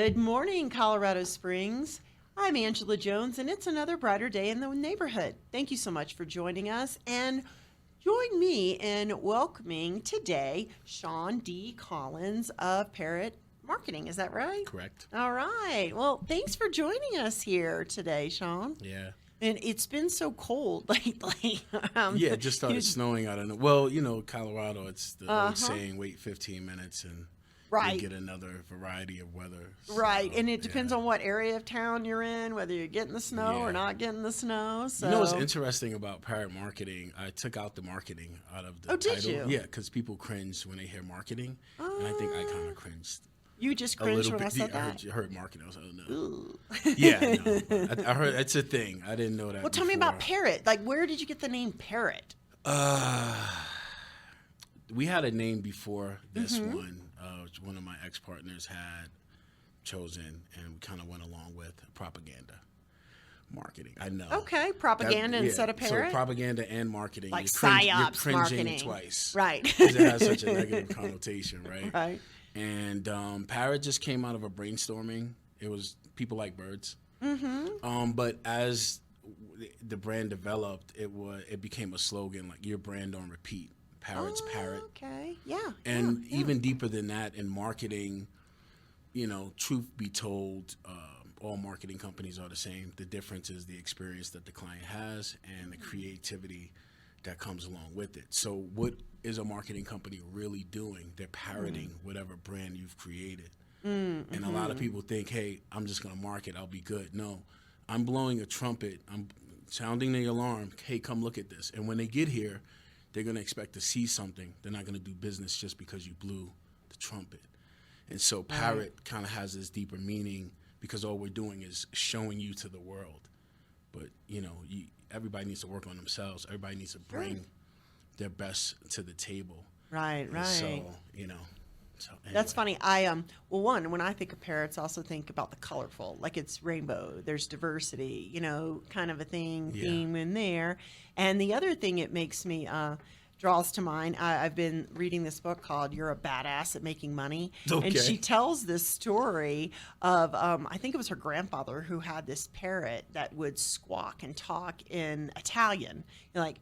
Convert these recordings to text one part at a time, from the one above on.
Good morning, Colorado Springs. I'm Angela Jones, and it's another brighter day in the neighborhood. Thank you so much for joining us, and join me in welcoming today Shawn Collins of Parrot Marketing. Is that right? Correct. All right. Well, thanks for joining us here today, Shawn. Yeah. And it's been so cold lately. Yeah, it just started snowing. I don't know. Well, Colorado, it's the old saying, wait 15 minutes and Right. you get another variety of weather. Right, So, and it depends on what area of town you're in, whether you're getting the snow or not getting the snow. So. You know what's interesting about Parrot Marketing? I took out the marketing out of the title. Did you? Yeah, because people cringe when they hear marketing, and I think I kind of cringed. You just A cringed little when I bit. said Yeah, that? I heard marketing. I was like, oh, no. Ooh. Yeah, no. I heard it's a thing. I didn't know that. Well, tell me about Parrot. Like, where did you get the name Parrot? We had a name before this one. Which one of my ex-partners had chosen, and we kind of went along with propaganda marketing. I know. Okay, propaganda instead of Parrot? So propaganda and marketing. Like you're psyops cringing marketing. Twice. Right. Because it has such a negative connotation, right? Right. And Parrot just came out of a brainstorming. It was people like birds. But as the brand developed, it became a slogan, like your brand on repeat. Parrot's Parrot. Okay, yeah. And even deeper than that, in marketing, truth be told, all marketing companies are the same. The difference is the experience that the client has and the creativity that comes along with it. So what is a marketing company really doing? They're parroting whatever brand you've created. And a lot of people think, hey, I'm just going to market, I'll be good. No, I'm blowing a trumpet. I'm sounding the alarm. Hey, come look at this. And when they get here, they're going to expect to see something. They're not going to do business just because you blew the trumpet. And so Parrot kind of has this deeper meaning because all we're doing is showing you to the world. But, everybody needs to work on themselves. Everybody needs to bring their best to the table. Right, right. And so, anyway. That's funny. When I think of parrots, I also think about the colorful, like it's rainbow. There's diversity, kind of a theme in there. And the other thing it makes me draws to mind, I've been reading this book called "You're a Badass at Making Money," and she tells this story of I think it was her grandfather who had this parrot that would squawk and talk in Italian,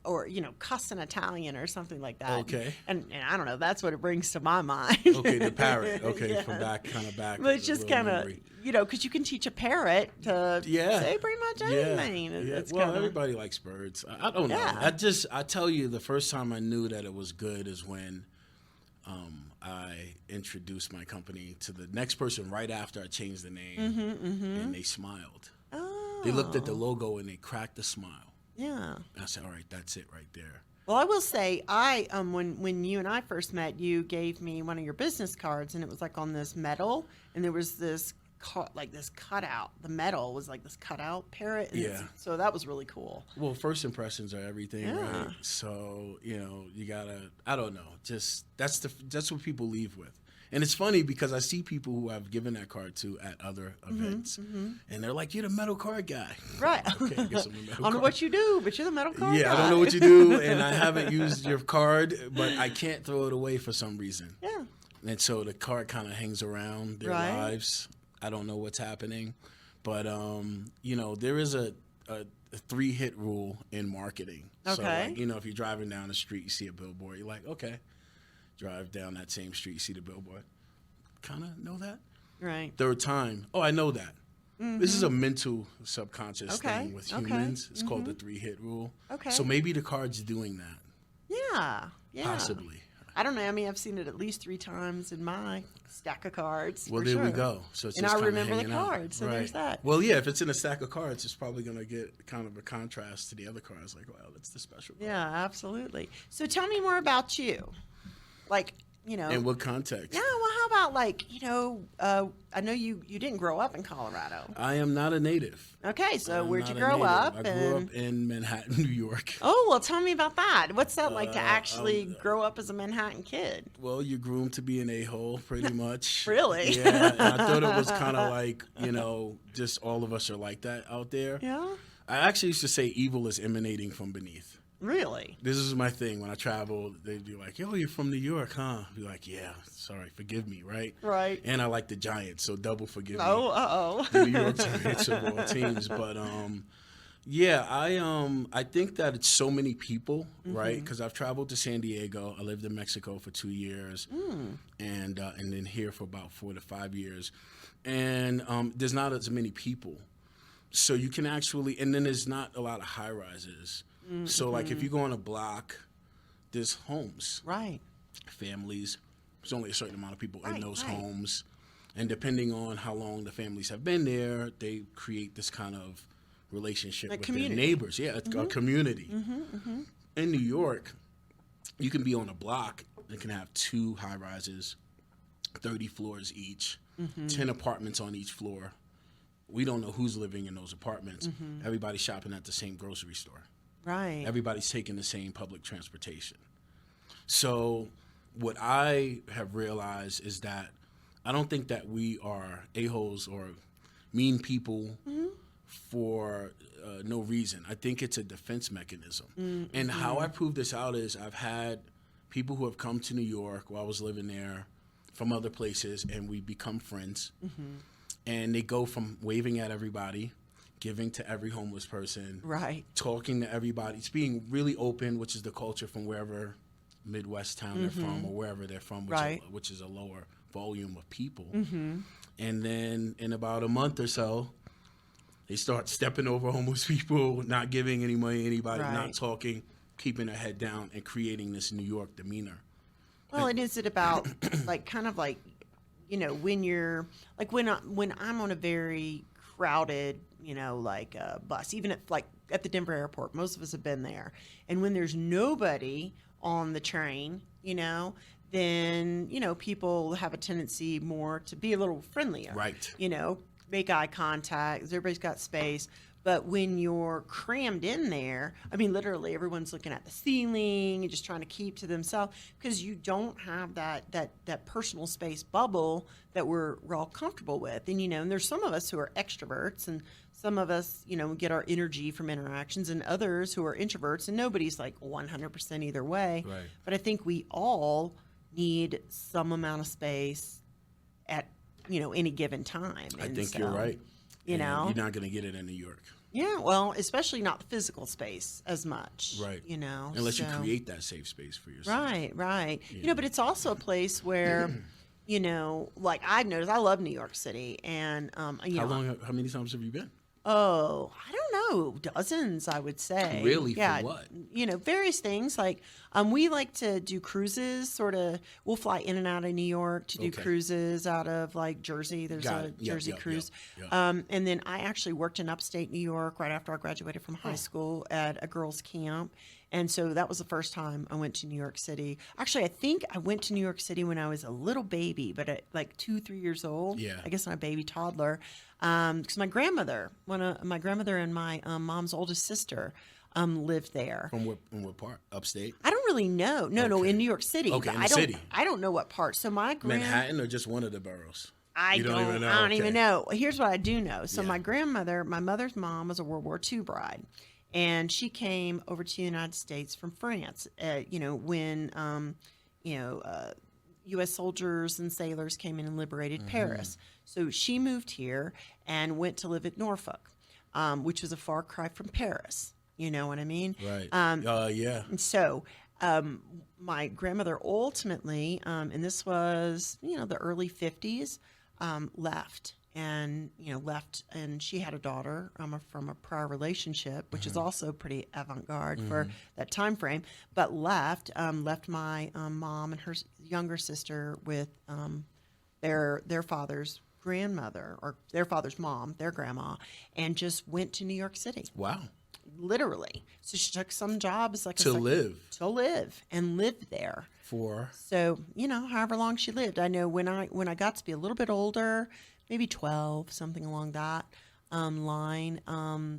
or cuss in Italian or something like that. Okay. And I don't know. That's what it brings to my mind. Okay, the parrot. Okay, Yeah. from back. But it's just kind of, because you can teach a parrot to say pretty much anything. Yeah. It's Well, kinda, everybody likes birds. I don't know. Yeah. I tell you, the first time I knew that it was good is when I introduced my company to the next person right after I changed the name, and they smiled. Oh. They looked at the logo and they cracked a smile. Yeah. And I said, all right, that's it right there. Well, I will say, when you and I first met, you gave me one of your business cards, and it was like on this metal, and there was this this cutout. The metal was like this cutout parrot. And so that was really cool. Well, first impressions are everything, Yeah. right? So you gotta. I don't know. Just that's what people leave with. And it's funny because I see people who I've given that card to at other events, and they're like, "You're the metal card guy." Right. Okay, I guess I'm the metal I don't know card. what you do, but you're the metal card Yeah, guy. I don't know what you do, and I haven't used your card, but I can't throw it away for some reason. Yeah. And so the card kind of hangs around their lives. I don't know what's happening, but there is a 3-hit rule in marketing. Okay. So if you're driving down the street, you see a billboard, you're like, okay. Drive down that same street, you see the billboard. Kind of know that. Right. Third time, oh, I know that. This is a mental subconscious Okay. thing with humans. It's called the 3-hit rule. Okay. So maybe the card's doing that. Yeah. Yeah. Possibly. I don't know. I mean, I've seen it at least 3 times in my stack of cards. Well, there we go. So it's and just I kinda remember the hanging out. cards, so there's that. Well, yeah, if it's in a stack of cards, it's probably going to get kind of a contrast to the other cards. Like, wow, that's the special card. Yeah, absolutely. So tell me more about you. In what context? Yeah, well, how about I know you didn't grow up in Colorado. I am not a native. Okay, so I'm where'd you not a grow native. up? I grew up in Manhattan, New York. Oh, well, tell me about that. What's that like to actually grow up as a Manhattan kid? Well, you're groomed to be an a-hole, pretty much. Really? Yeah, and I thought it was kind of like, just all of us are like that out there. Yeah. I actually used to say evil is emanating from beneath. Really? This is my thing. When I travel, they'd be like, "Yo, you're from New York, huh?" I'd be like, "Yeah, sorry, forgive me, right?" Right. And I like the Giants, so double forgive me. Oh, uh-oh. The New York Giants of all teams. But yeah, I think that it's so many people, right? Because I've traveled to San Diego. I lived in Mexico for 2 years, and then here for about 4 to 5 years, and there's not as many people, so you can actually, and then there's not a lot of high rises. So like if you go on a block, there's homes, Right. families. There's only a certain amount of people in Right, those right. homes, and depending on how long the families have been there, they create this kind of relationship Like with community. their neighbors. Yeah, it's a community. In New York, you can be on a block that can have 2 high rises, 30 floors each, 10 apartments on each floor. We don't know who's living in those apartments. Everybody's shopping at the same grocery store. Right. Everybody's taking the same public transportation. So what I have realized is that I don't think that we are a-holes or mean people for no reason. I think it's a defense mechanism. And how I prove this out is I've had people who have come to New York while I was living there from other places, and we become friends. And they go from waving at everybody, giving to every homeless person, Right. talking to everybody. It's being really open, which is the culture from wherever Midwest town they're from or wherever they're from, Right. which is a lower volume of people. And then in about a month or so, they start stepping over homeless people, not giving any money to anybody, Right. not talking, keeping their head down, and creating this New York demeanor. Well, and is it about like kind of like, you know, when you're like when I'm on a very crowded, you know, like bus, even at like at the Denver airport, most of us have been there, and when there's nobody on the train, you know, then you know people have a tendency more to be a little friendlier, Right. You know, make eye contact. Everybody's got space. But when you're crammed in there, I mean, literally everyone's looking at the ceiling and just trying to keep to themselves because you don't have that personal space bubble that we're all comfortable with. And, you know, and there's some of us who are extroverts and some of us, you know, get our energy from interactions and others who are introverts, and nobody's like 100% either way. Right. But I think we all need some amount of space at, you know, any given time. I And think so, you're right. You And know? you're not going to get it in New York. Yeah, well, especially not the physical space as much. Right. You know, Unless you so- create that safe space for yourself. Right, right. You know, but it's also a place where, you know, like I've noticed, I love New York City, and you know, How many times have you been? oh, I don't know, dozens, I would say. Really? For Yeah. what? You know, various things. Like, we like to do cruises, sort of. We'll fly in and out of New York to do Okay. cruises out of like Jersey. There's Got a it. Yep, Jersey yep, cruise. yep. And then I actually worked in upstate New York right after I graduated from high school at a girls' camp. And so that was the first time I went to New York City. Actually, I think I went to New York City when I was a little baby, but at like 2-3 years old. Yeah. I guess not a baby toddler. Because my grandmother, my grandmother and my mom's oldest sister lived there. From what part? Upstate? I don't really know. No, Okay. in New York City. Okay, but in I the don't, city. I don't know what part. So my Manhattan or just one of the boroughs? I You don't even know? I don't Okay. even know. Here's what I do know. So Yeah. my grandmother, my mother's mom, was a World War II bride, and she came over to the United States from France. You know, when U.S. soldiers and sailors came in and liberated Mm-hmm. Paris. So she moved here and went to live at Norfolk, which was a far cry from Paris. You know what I mean? Right. Yeah. And so my grandmother ultimately, and this was, you know, the early 50s, left. And, you know, and she had a daughter from a prior relationship, which is also pretty avant-garde for that time frame, but left my mom and her younger sister with their father's grandmother, or their father's mom, their grandma, and just went to New York City. Wow. Literally. So she took some jobs like To live. and lived there. For So, you know, however long she lived. I know when I got to be a little bit older, maybe 12, something along that line,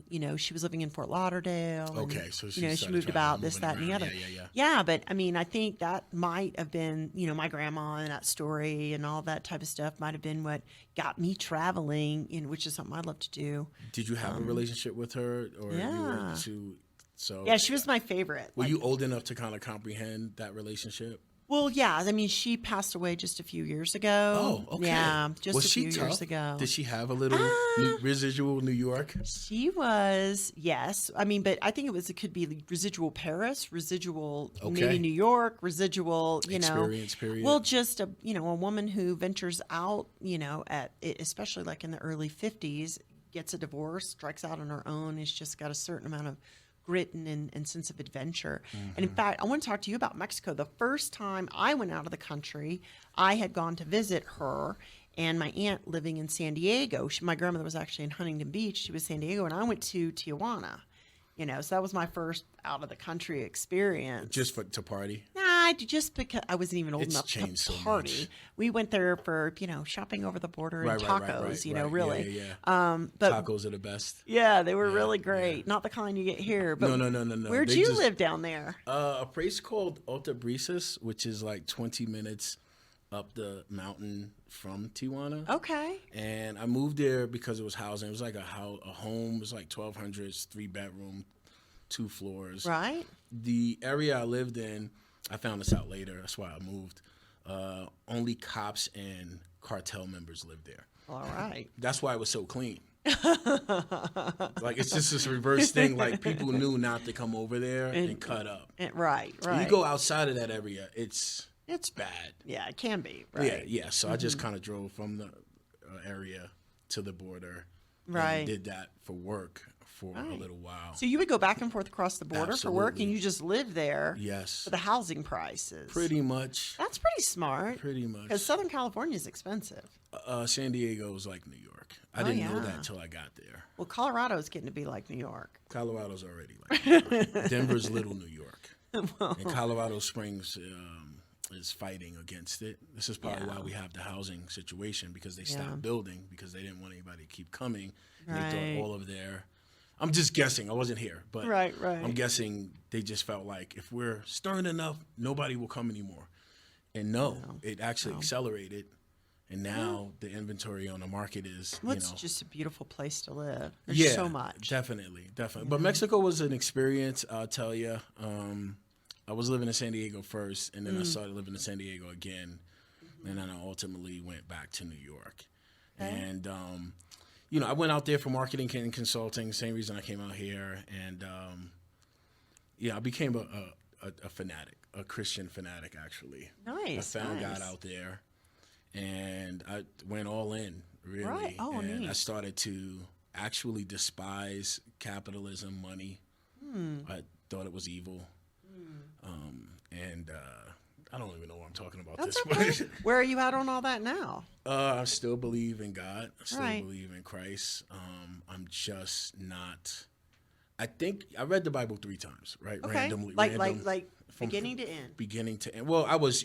you know, she was living in Fort Lauderdale. And, Okay, so she you know, she started moved traveling, about this, moving that, and the around. other. Yeah. Yeah, but I mean, I think that might have been, you know, my grandma and that story and all that type of stuff might have been what got me traveling, which is something I love to do. Did you have a relationship with her, or you yeah. were too So Yeah, she was my favorite. Were you old enough to kind of comprehend that relationship? Well, yeah. I mean, she passed away just a few years ago. Oh, okay. Yeah, just Was a she few tough? years ago. Did she have a little residual New York? She was, yes. I mean, but I think it could be residual Paris, residual maybe Okay. New York, residual, Experience period. well, just a woman who ventures out, especially like in the early 50s, gets a divorce, strikes out on her own, has just got a certain amount of grit and sense of adventure. And in fact, I want to talk to you about Mexico. The first time I went out of the country, I had gone to visit her and my aunt living in San Diego. My grandmother was actually in Huntington Beach. She was San Diego, and I went to Tijuana. So that was my first out of the country experience. Just to party? Nah, just because I wasn't even old It's enough changed to so party. much. We went there for really over the border and tacos. Right. Really. Yeah. But Tacos are the best. yeah, they were really great. Not the kind you get here. But No. Where'd you live down there? A place called Alta Brisas, which is like 20 minutes up the mountain from Tijuana. Okay. And I moved there because it was housing. It was like a home. It was like 1,200, 3-bedroom, 2 floors. Right. The area I lived in, I found this out later. That's why I moved. Only cops and cartel members lived there. All right. That's why it was so clean. Like, it's just this reverse thing. Like, people knew not to come over there and cut up. Right. When you go outside of that area, it's bad. Yeah, it can be. Right. Yeah. So I just kind of drove from the area to the border. Right. And did that for work for a little while. So you would go back and forth across the border for work, and you just live there. Yes. For the housing prices. Pretty much. That's pretty smart. Pretty much. Because Southern California is expensive. San Diego was like New York. I didn't know that until I got there. Well, Colorado's getting to be like New York. Colorado's already like New York. Denver's little New York. And Colorado Springs is fighting against it. This is probably why we have the housing situation, because they stopped building because they didn't want anybody to keep coming. And they thought all of their... I'm just guessing. I wasn't here, but right. I'm guessing they just felt like if we're stern enough, nobody will come anymore. And it actually accelerated. And now the inventory on the market is, It's just a beautiful place to live. There's so much. Definitely. But Mexico was an experience, I'll tell you. I was living in San Diego first, and then I started living in San Diego again. And then I ultimately went back to New York. Okay. And, I went out there for marketing and consulting, same reason I came out here. And, I became a fanatic, a Christian fanatic, actually. Nice. I found God out there. And I went all in, really. Right. Oh, and neat. I started to actually despise capitalism, money. I thought it was evil. And I don't even know what I'm talking about. That's this. okay. Where are you at on all that now? I still believe in God. I still Right. believe in Christ. I'm just not. I think I read the Bible 3 times, right? Okay. Randomly, Like beginning to end. Beginning to end. Well, I was,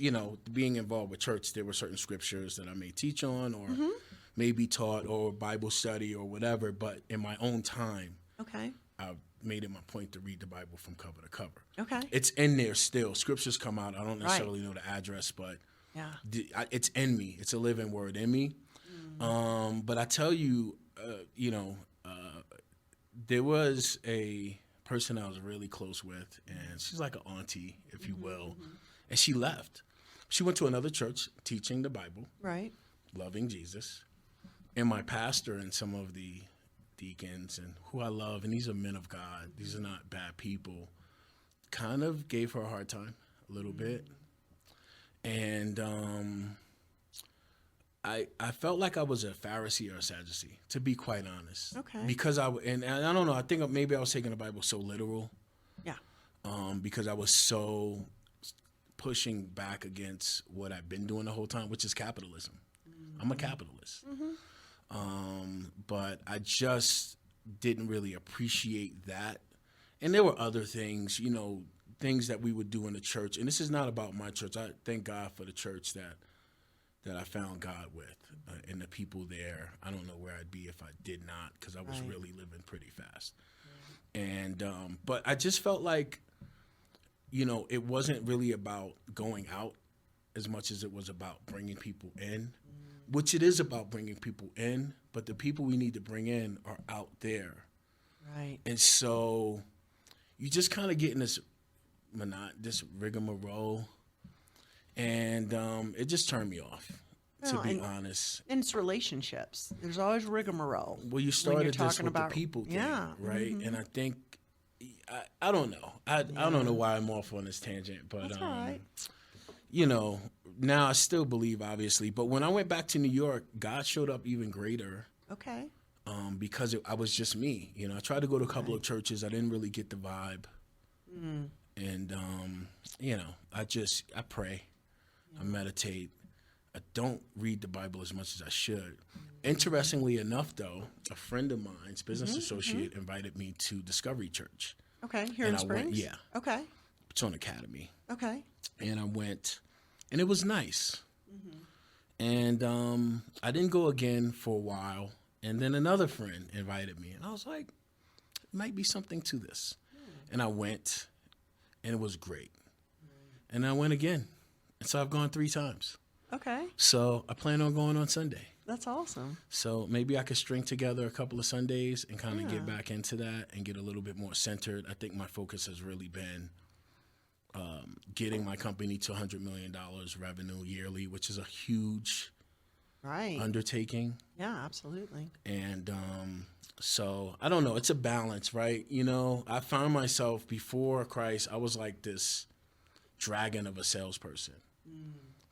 being involved with church, there were certain scriptures that I may teach on or maybe taught or Bible study or whatever. But in my own time, Okay. I made it my point to read the Bible from cover to cover. Okay. It's in there still. Scriptures come out. I don't necessarily know the address, but Yeah. it's in me. It's a living word in me. But I tell you, there was a person I was really close with, and she's like an auntie, if you will, and she left. She went to another church teaching the Bible, Right. loving Jesus, and my pastor and some of the deacons and who I love, and these are men of God, these are not bad people, kind of gave her a hard time a little bit. And I felt like I was a Pharisee or a Sadducee, to be quite honest. Okay. Because and I don't know, I think maybe I was taking the Bible so literal. Yeah. Because I was so pushing back against what I've been doing the whole time, which is capitalism. I'm a capitalist. But I just didn't really appreciate that. And there were other things, things that we would do in the church. And this is not about my church. I thank God for the church that I found God with and the people there. I don't know where I'd be if I did not, because I was really living pretty fast. And but I just felt like, it wasn't really about going out as much as it was about bringing people in, which it is about bringing people in, but the people we need to bring in are out there. Right. And so, you just kind of get in this rigmarole, and it just turned me off. To be honest, and it's relationships. There's always rigmarole. Well, you started this with the people thing, right? And I think I don't know. I don't know why I'm off on this tangent, but That's all right. You know, now I still believe, obviously. But when I went back to New York, God showed up even greater. Okay. Because I was just me. You know, I tried to go to a couple of churches. I didn't really get the vibe. And you know, I pray, I meditate. I don't read the Bible as much as I should. Interestingly enough, though, a friend of mine's business associate invited me to Discovery Church. Okay, here in Springs? Went, yeah. Okay. It's on Academy. Okay. And I went, and it was nice. And I didn't go again for a while. And then another friend invited me, and I was like, might be something to this. And I went, and it was great. And I went again. And so I've gone 3 times. Okay. So I plan on going on Sunday. That's awesome. So maybe I could string together a couple of Sundays and kind of get back into that and get a little bit more centered. I think my focus has really been getting my company to $100 million revenue yearly, which is a huge undertaking. Yeah, absolutely. And so I don't know. It's a balance, right? You know, I found myself before Christ, I was like this dragon of a salesperson.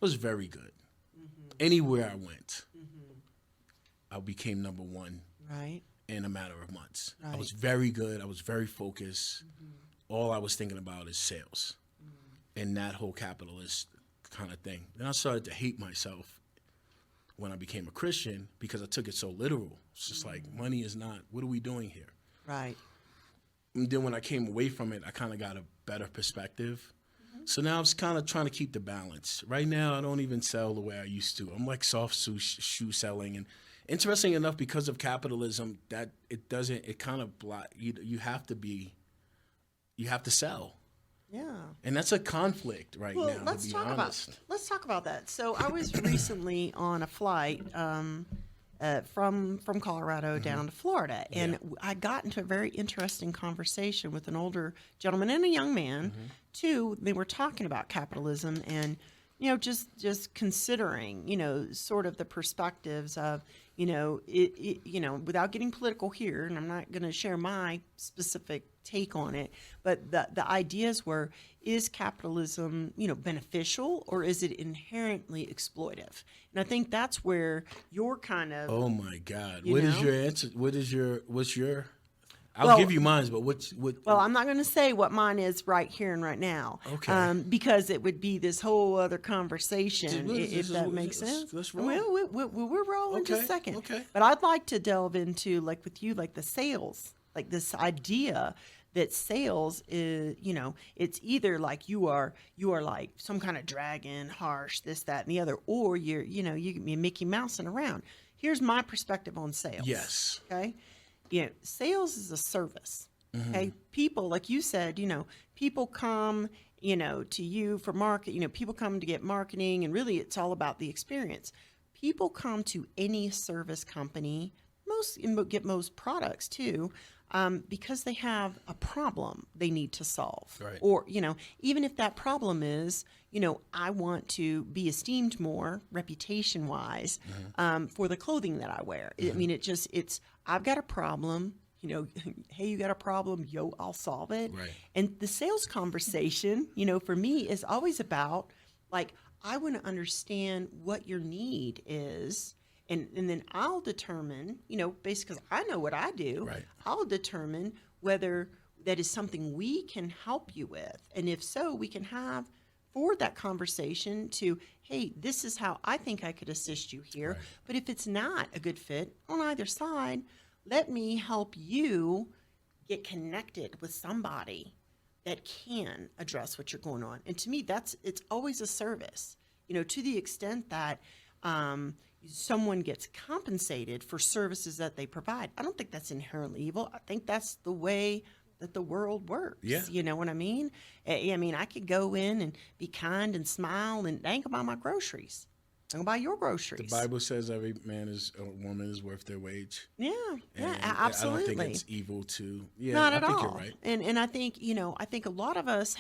It was very good. Anywhere I went, I became number one in a matter of months. I was very good. I was very focused. All I was thinking about is sales and that whole capitalist kind of thing. Then I started to hate myself when I became a Christian because I took it so literal. It's just like, money is not, what are we doing here? Right. And then when I came away from it, I kind of got a better perspective. So now I'm kind of trying to keep the balance. Right now, I don't even sell the way I used to. I'm like soft shoe selling. And interesting enough, because of capitalism, that it kind of you have to sell. Yeah. And that's a conflict now, let's to be talk honest. Let's talk about that. So I was recently on a flight from Colorado down to Florida, and I got into a very interesting conversation with an older gentleman and a young man. Too, they were talking about capitalism and, you know, just considering, you know, sort of the perspectives of, you know, you know, without getting political here, and I'm not going to share my specific take on it, but the ideas were, is capitalism, you know, beneficial, or is it inherently exploitive? And I think that's where you're kind of. Oh my God! What is your answer? What's your? I'll give you mine, but what? Well, I'm not going to say what mine is right here and right now. Okay. Because it would be this whole other conversation, if that makes sense. Let's roll. We're rolling just a second. Okay. But I'd like to delve into, like with you, like the sales, like this idea that sales is, you know, it's either like you are like some kind of dragon, harsh, this, that, and the other, or you're Mickey Mousing around. Here's my perspective on sales. Yes. Okay. You know, sales is a service. Okay. People, like you said, you know, people come, you know, to you for market, you know, people come to get marketing, and really it's all about the experience. People come to any service company, get most products too, because they have a problem they need to solve. Right. Or, you know, even if that problem is, you know, I want to be esteemed more reputation wise for the clothing that I wear. I mean, I've got a problem, you know, hey, you got a problem, yo, I'll solve it. Right. And the sales conversation, you know, for me is always about, like, I want to understand what your need is. And then I'll determine, you know, basically, because I know what I do, Right. I'll determine whether that is something we can help you with. And if so, we can forward that conversation to, hey, this is how I think I could assist you here. Right. But if it's not a good fit on either side, let me help you get connected with somebody that can address what you're going on. And to me, it's always a service, you know, to the extent that someone gets compensated for services that they provide. I don't think that's inherently evil. I think that's the way that the world works. Yeah. You know what I mean? I mean, I could go in and be kind and smile, and they ain't gonna buy my groceries. Don't buy your groceries. The Bible says every man is a woman is worth their wage. Yeah, yeah, And absolutely. I don't think it's evil to. Yeah, Not at I think all. you're right. And I think, I think a lot of us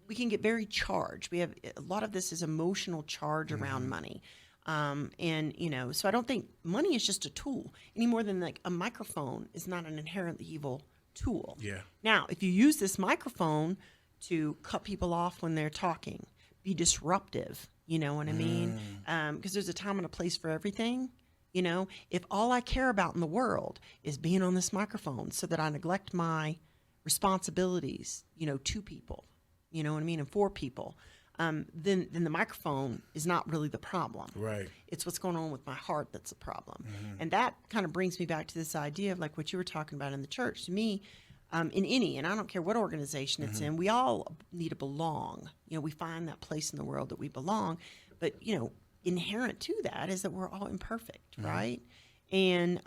we can get very charged. We have a lot of this is emotional charge around money. So I don't think money is just a tool any more than like a microphone is not an inherently evil tool. Yeah. Now, if you use this microphone to cut people off when they're talking, be disruptive, you know what I mean? Because there's a time and a place for everything. If all I care about in the world is being on this microphone so that I neglect my responsibilities, to people, you know what I mean, and for people, then the microphone is not really the problem. Right. It's what's going on with my heart that's the problem. And that kind of brings me back to this idea of like what you were talking about in the church. To me, and I don't care what organization it's in, we all need to belong. We find that place in the world that we belong. But, inherent to that is that we're all imperfect, right? And,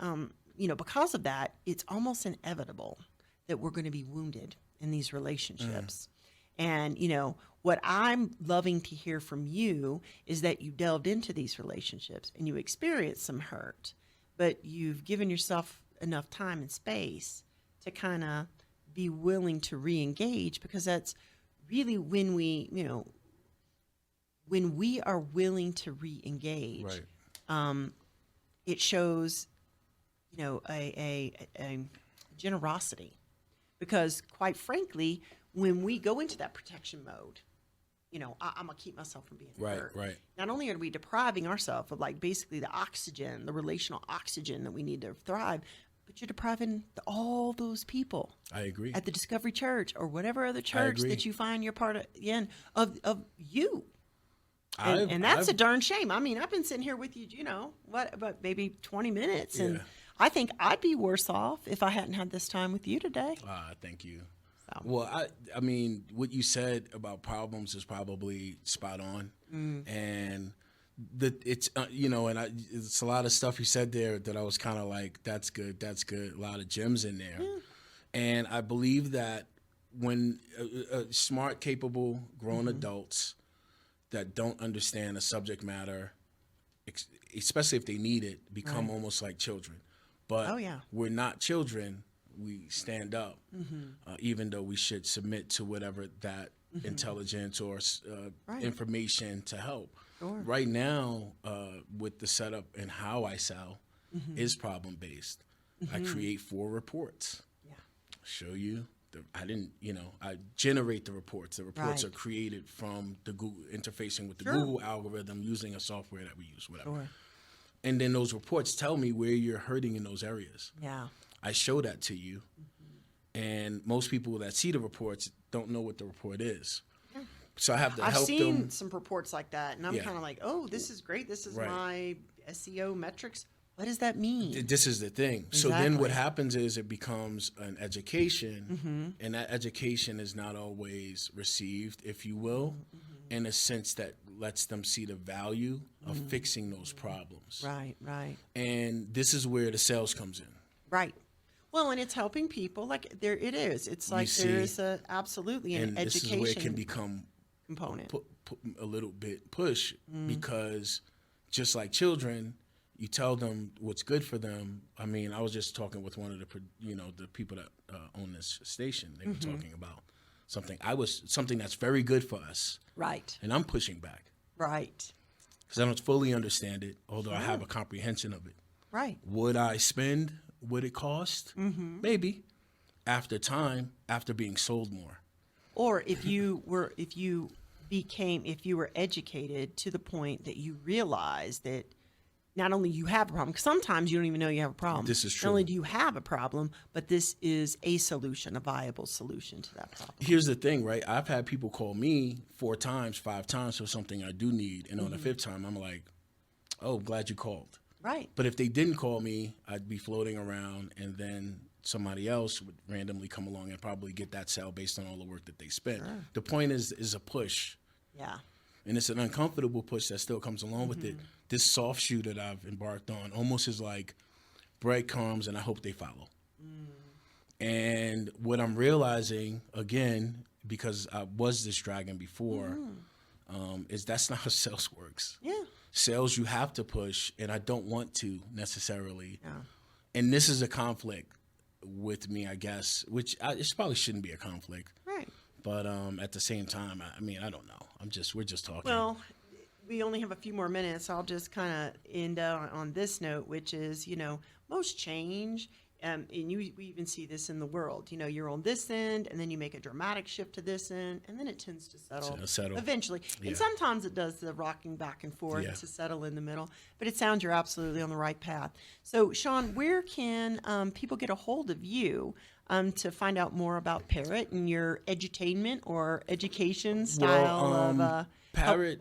because of that, it's almost inevitable that we're going to be wounded in these relationships. And, what I'm loving to hear from you is that you delved into these relationships and you experienced some hurt, but you've given yourself enough time and space to kind of be willing to re-engage, because that's really when we are willing to re-engage, Right. it shows, a generosity, because quite frankly, when we go into that protection mode, I'm gonna keep myself from being hurt. Right. Not only are we depriving ourselves of like basically the oxygen, the relational oxygen that we need to thrive, but you're depriving all those people. I agree. At the Discovery Church or whatever other church that you find you're part of, of you. And that's a darn shame. I mean, I've been sitting here with you, about maybe 20 minutes, and I think I'd be worse off if I hadn't had this time with you today. Thank you. So. Well, I mean, what you said about problems is probably spot on, and it's it's a lot of stuff you said there that I was kind of like, that's good, a lot of gems in there, and I believe that when smart, capable, grown adults that don't understand the subject matter, especially if they need it, become almost like children. But we're not children. We stand up, even though we should submit to whatever that intelligence or information to help. Sure. Right now, with the setup and how I sell is problem-based. I create 4 reports. Yeah. Show you. I generate the reports. The reports are created from the Google, interfacing with the Google algorithm, using a software that we use, whatever. Sure. And then those reports tell me where you're hurting in those areas. Yeah. I show that to you, and most people that see the reports don't know what the report is. Yeah. So I have to help them. I've seen some reports like that, and I'm kind of like, oh, this is great. This is my SEO metrics. What does that mean? This is the thing. Exactly. So then what happens is it becomes an education, and that education is not always received, if you will, in a sense that lets them see the value of fixing those problems. Right. And this is where the sales comes in. Right. Well, and it's helping people. Like there it is. It's like there is absolutely an education this is where it can become component. A little bit push, because just like children, you tell them what's good for them. I mean, I was just talking with one of the people that own this station. They were talking about something that's very good for us. Right. And I'm pushing back. Right. Because I don't fully understand it, although I have a comprehension of it. Right. Would I spend what it cost? Maybe. After time, after being sold more. Or if you were educated to the point that you realize that not only you have a problem, because sometimes you don't even know you have a problem. This is true. Not only do you have a problem, but this is a solution, a viable solution to that problem. Here's the thing, right? I've had people call me 4 times, 5 times for something I do need. And on the 5th time, I'm like, oh, glad you called. Right. But if they didn't call me, I'd be floating around, and then somebody else would randomly come along and probably get that sale based on all the work that they spent. Sure. The point is a push. Yeah. And it's an uncomfortable push that still comes along with it. This soft shoe that I've embarked on almost is like breadcrumbs, and I hope they follow. And what I'm realizing, again, because I was this dragon before, is that's not how sales works. Yeah. Sales you have to push, and I don't want to necessarily. Yeah. And this is a conflict with me, I guess, which it probably shouldn't be a conflict. Right. But at the same time, I mean, I don't know. We're just talking. Well, we only have a few more minutes. I'll just kind of end on this note, which is, most change, and we even see this in the world. You're on this end, and then you make a dramatic shift to this end, and then it tends to settle eventually. Yeah. And sometimes it does the rocking back and forth to settle in the middle. But it sounds you're absolutely on the right path. So, Shawn, where can people get a hold of you to find out more about Parrot and your edutainment or education style of Parrot,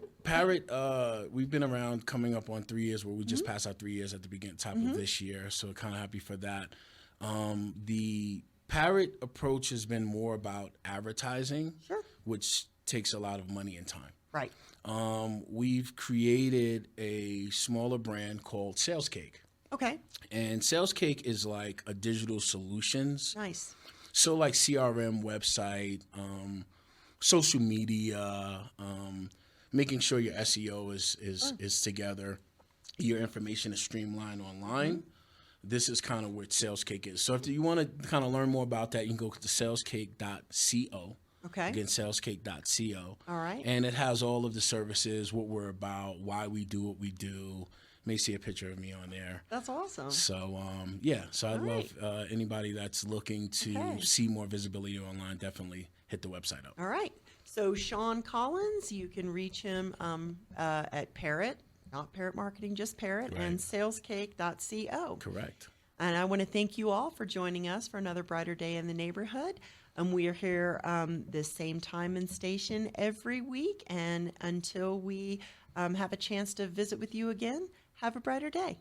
we've been around coming up on 3 years, where we just passed our 3 years at the top of this year, so kind of happy for that. The Parrot approach has been more about advertising, which takes a lot of money and time. Right. We've created a smaller brand called Sales Cake. Okay. And Sales Cake is like a digital solutions. Nice. So like CRM, website, social media, making sure your SEO is together, your information is streamlined online. This is kind of what Sales Cake is. So if you want to kind of learn more about that, you can go to salescake.co. Okay. Again, salescake.co. All right. And it has all of the services, what we're about, why we do what we do. May see a picture of me on there. That's awesome. So, so I'd love anybody that's looking to see more visibility online, definitely hit the website up. All right. So Shawn Collins, you can reach him at Parrot, not Parrot Marketing, just Parrot, and salescake.co. Correct. And I want to thank you all for joining us for another Brighter Day in the Neighborhood. We are here this same time and station every week. And until we have a chance to visit with you again, have a brighter day.